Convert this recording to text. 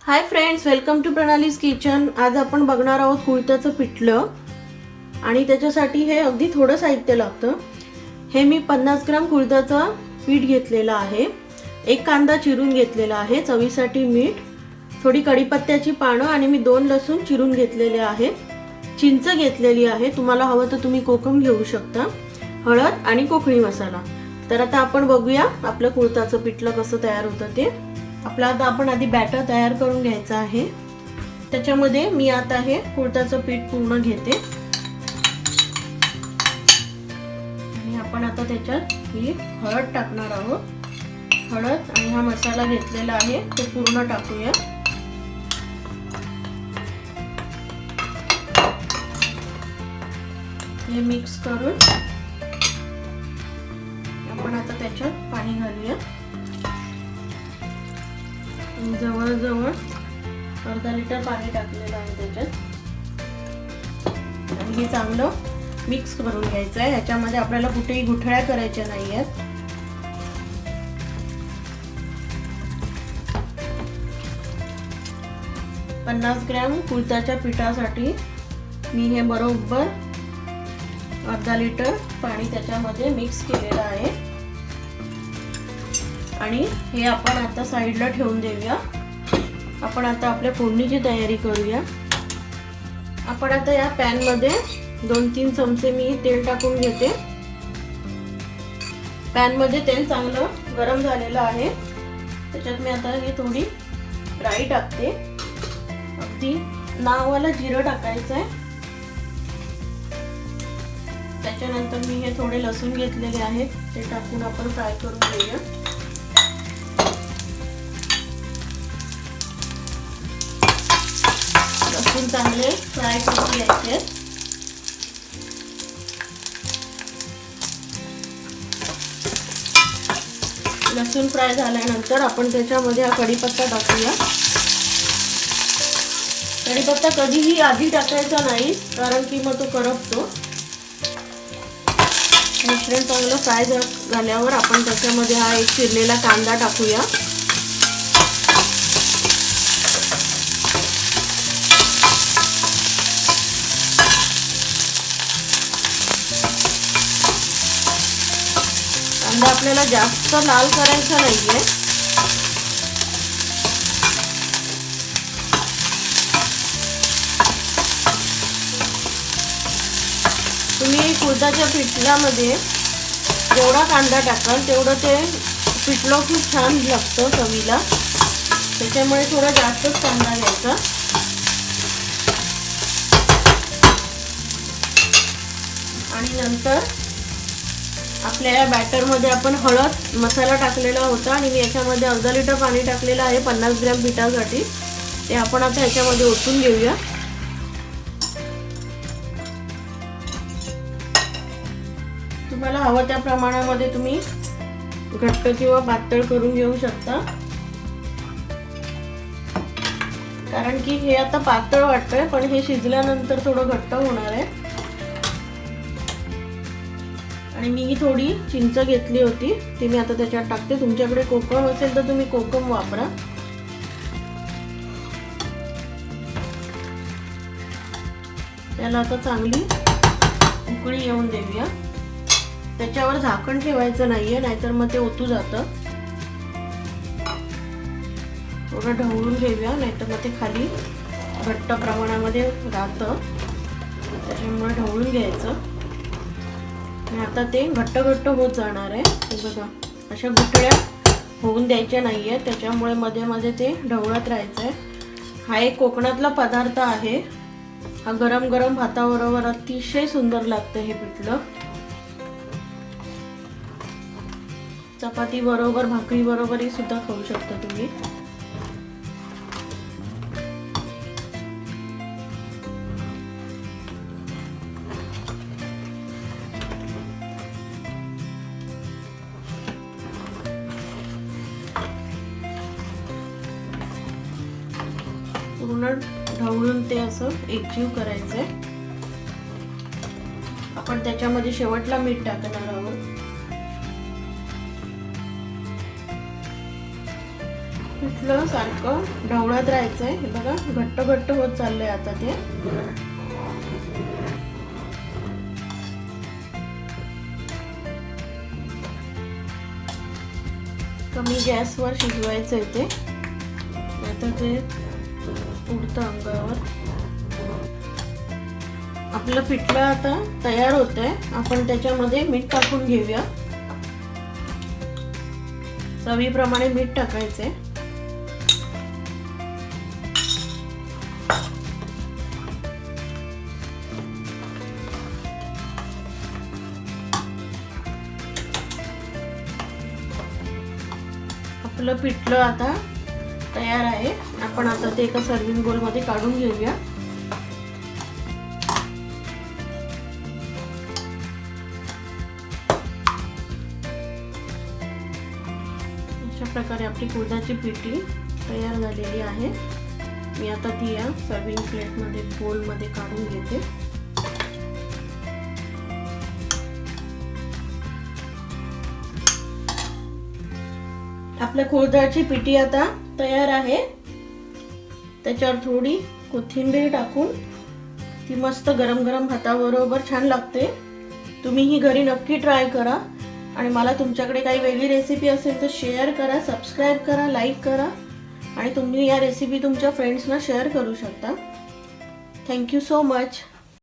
High friends, welcome to Pranali's kitchen. आज आपण बघणार आहोत कुळथाचं पिठलं आणि त्याच्यासाठी हे अगदी थोडं साहित्य लागतं। हे मी 50 ग्राम कुळथाचं पीठ घेतलेलं आहे, एक कांदा चिरून घेतलेला आहे, चवीसाठी मीठ, थोडी कढीपत्त्याची पानं आणि मी 2 लसूण चिरून घेतलेले आहेत, चिंच घेतलेली आहे, तुम्हाला हवं तर तुम्ही कोकम घेऊ शकता, हळद आणि कोकणी मसाला। तर आता आपण बघूया आपलं कुळथाचं पिठलं कसं तयार होतं ते। आपला आता आपण आधी बॅटर तयार करून घ्यायचं आहे। त्याच्यामध्ये मी आता हे कुळथाचं पीठ पूर्ण घेते आणि आपण आता त्याच्यात ही हळद टाकणार आहोत। हळद आणि हा मसाला घेतलेला आहे तो पूर्ण टाकूया। हे मिक्स करून आपण आता त्याच्यात पाणी घालूया। जवळ अर्धा लिटर पाणी टाकलेलं आहे त्याच्यात आणि हे चांगलं मिक्स करून घ्यायचं आहे। ह्याच्यामध्ये आपल्याला कुठेही गुठळ्या करायच्या नाही आहेत। पन्नास ग्रॅम कुळथाच्या पिठासाठी मी हे बरोबर अर्धा लिटर पाणी त्याच्यामध्ये मिक्स केलेलं आहे आणि हे आपण आता साईडला ठेवून देऊया। आपण आता आपल्या फोडणीची तयारी करूया। आपण आता या पॅन मध्ये 2-3 चमचे मी तेल टाकून घेते। पॅन मध्ये तेल चांगलं गरम झालेलं आहे, त्याच्यात मी आता ही थोडी राई टाकते, अगदी नावाला जिरं टाकायचं आहे। त्याच्यानंतर मी हे थोडे लसूण घेतलेले आहेत ते टाकून आपण फ्राय करून घेऊया। लसूण चांगले फ्राय करून घ्यायचे। लसूण फ्राय झाल्यानंतर आपण त्याच्यामध्ये हा कढीपत्ता टाकूया। कढीपत्ता कधीही आधी टाकायचा नाही, कारण की मग तो करपतो। मिश्रण चांगलं फ्राय झाल्यावर आपण त्याच्यामध्ये हा एक चिरलेला कांदा टाकूया। कांदा आपल्याला जास्त लाल करायचा नाहीये। तुम्ही कुळथाच्या पिठल्यामध्ये जेवढा कांदा टाकाल तेवढं ते पिठलं खूप छान लागतं चवीला, त्याच्यामुळे थोडा जास्तच कांदा घ्यायचा। आणि नंतर आपल्या या बॅटर मध्ये आपण हळद मसाला टाकलेला होता आणि मी याच्यामध्ये अर्धा लिटर पाणी टाकलेलं आहे 50 ग्रॅम पिठासाठी, ते आपण आता याच्यामध्ये ओतून घेऊया। तुम्हाला हवं त्या प्रमाणामध्ये तुम्ही घट्ट किंवा पातळ करून घेऊ शकता, कारण की हे आता पातळ वाटतंय पण हे शिजल्यानंतर थोडं घट्ट होणार आहे। आणि मी थोडी चिंच घेतली होती ती मी आता त्याच्यात टाकते। तुमच्याकडे कोकम असेल तर तुम्ही कोकम वापरा। त्याला आता चांगली उकळी येऊन देऊया। त्याच्यावर झाकण ठेवायचं नाहीये, नाहीतर मग ते ओतू जातं। थोडं ढवळून घेऊया, नाहीतर मग ते खाली घट्ट प्रमाणामध्ये राहतं, त्याच्यामुळे ढवळून घ्यायचं। आणि आता ते घट्ट होत जाणार आहे। हे बघा, अशा गुठळ्या होऊन द्यायच्या नाहीये, त्याच्यामुळे मध्ये मध्ये ते ढवळत राहायचं आहे। हा एक कोकणातला पदार्थ आहे, हा गरम गरम भाताबरोबर अतिशय सुंदर लागतं हे पिठलं। चपाती बरोबर, भाकरी बरोबरही सुद्धा खाऊ शकता तुम्ही। पूर्ण ढवळून ते असं एकजीव करायचंय। आपण त्याच्यामध्ये शेवटला मीठ टाकणार आहोत। पिठलं सारखं ढवळत राहायचंय. हे बघा घट्ट घट्ट होत चाललंय आता ते. कमी गॅसवर शिजवायचंय ते, नाहीतर ते उडतं अंगावर. आपलं पिठलं आता तयार होतंय. आपण त्याच्यामध्ये मीठ टाकून घेऊया. चवीप्रमाणे मीठ टाकायचंय. आपलं पिठलं आता तयार आहे. आपण आता ते एका सर्विंग बोल मध्ये काढून घेऊया. अशा प्रकारे आपली कुळथाची पिठी तयार झालेली आहे. मी आता ती या सर्विंग प्लेट मध्ये बोल मध्ये काढून घेते. आपल्या कुळथाची पिठी आता तयार आहे. त्याच्यावर थोडी कोथिंबीर टाकून ती मस्त गरम गरम भाताबरोबर छान लागते. तुम्ही ही घरी नक्की ट्राय करा. आणि मला तुमच्याकडे काही वेगळी रेसिपी असेल तर शेअर करा, सबस्क्राईब करा, लाईक करा. आणि तुम्ही या रेसिपी तुमच्या फ्रेंड्सना शेअर करू शकता. Thank you so much.